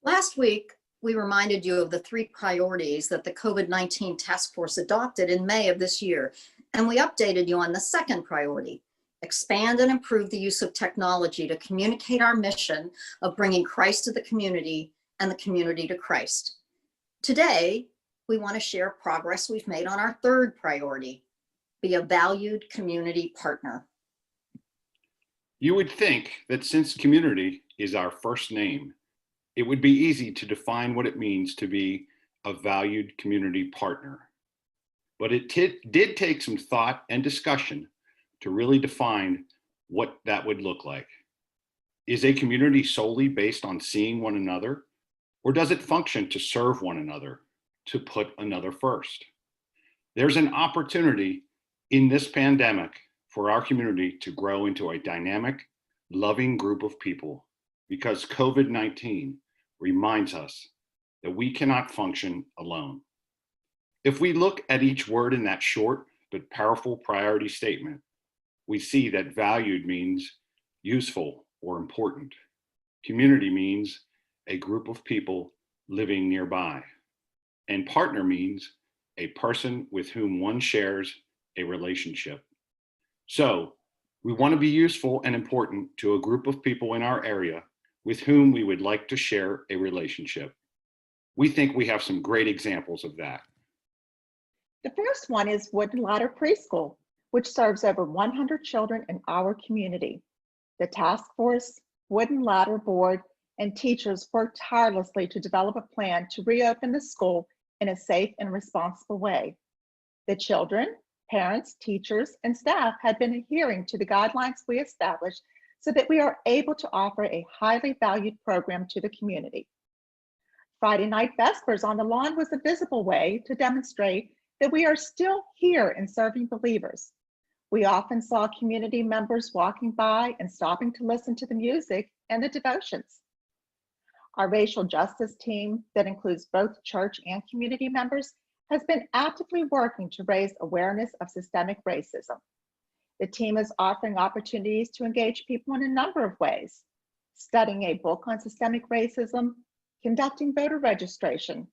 Last week, we reminded you of the 3 priorities that the COVID-19 task force adopted in May of this year, and we updated you on the second priority: expand and improve the use of technology to communicate our mission of bringing Christ to the community and the community to Christ. Today, we want to share progress we've made on our third priority: be a valued community partner. You would think that since community is our first name, it would be easy to define what it means to be a valued community partner. But it did take some thought and discussion to really define what that would look like. Is a community solely based on seeing one another, or does it function to serve one another, to put another first? There's an opportunity in this pandemic for our community to grow into a dynamic, loving group of people, because COVID-19 reminds us that we cannot function alone. If we look at each word in that short but powerful priority statement, we see that valued means useful or important. Community means a group of people living nearby. And partner means a person with whom one shares a relationship. So we want to be useful and important to a group of people in our area with whom we would like to share a relationship. We think we have some great examples of that. The first one is Wooden Ladder Preschool, which serves over 100 children in our community. The task force, Wooden Ladder board, and teachers worked tirelessly to develop a plan to reopen the school in a safe and responsible way. The children, parents, teachers, and staff had been adhering to the guidelines we established so that we are able to offer a highly valued program to the community. Friday night Vespers on the lawn was a visible way to demonstrate that we are still here and serving believers. We often saw community members walking by and stopping to listen to the music and the devotions. Our racial justice team, that includes both church and community members, has been actively working to raise awareness of systemic racism. The team is offering opportunities to engage people in a number of ways: studying a book on systemic racism, conducting voter registration,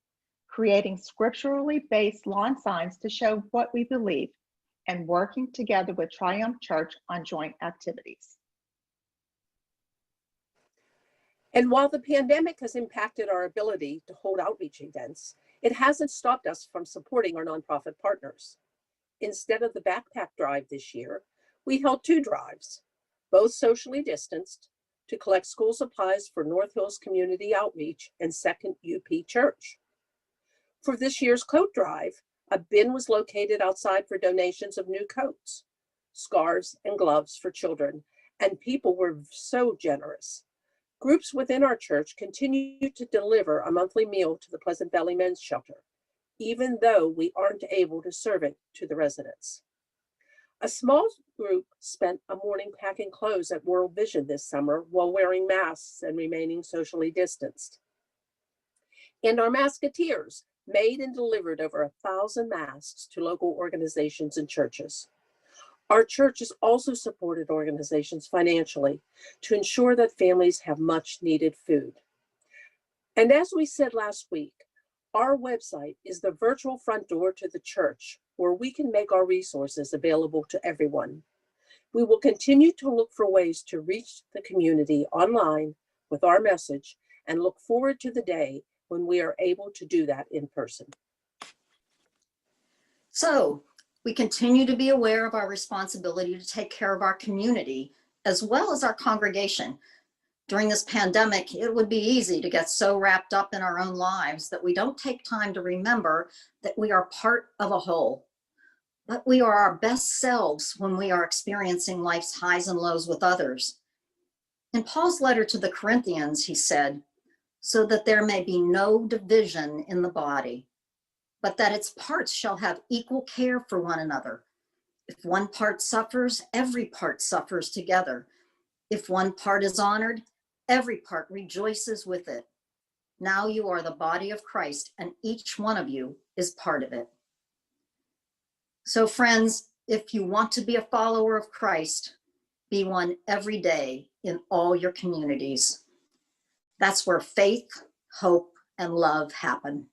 creating scripturally based lawn signs to show what we believe, and working together with Triumph Church on joint activities. And while the pandemic has impacted our ability to hold outreach events, it hasn't stopped us from supporting our nonprofit partners. Instead of the backpack drive this year, we held 2 drives, both socially distanced, to collect school supplies for North Hills Community Outreach and Second UP Church. For this year's coat drive, a bin was located outside for donations of new coats, scarves, and gloves for children, and people were so generous. Groups within our church continue to deliver a monthly meal to the Pleasant Valley Men's Shelter, even though we aren't able to serve it to the residents. A small group spent a morning packing clothes at World Vision this summer while wearing masks and remaining socially distanced. And our Masketeers made and delivered over 1,000 masks to local organizations and churches. Our church has also supported organizations financially to ensure that families have much needed food. And as we said last week, our website is the virtual front door to the church, where we can make our resources available to everyone. We will continue to look for ways to reach the community online with our message and look forward to the day when we are able to do that in person. So we continue to be aware of our responsibility to take care of our community as well as our congregation. During this pandemic, it would be easy to get so wrapped up in our own lives that we don't take time to remember that we are part of a whole. But we are our best selves when we are experiencing life's highs and lows with others. In Paul's letter to the Corinthians, he said, "So that there may be no division in the body, but that its parts shall have equal care for one another. If one part suffers, every part suffers together. If one part is honored, every part rejoices with it. Now you are the body of Christ, and each one of you is part of it." So friends, if you want to be a follower of Christ, be one every day in all your communities. That's where faith, hope, and love happen.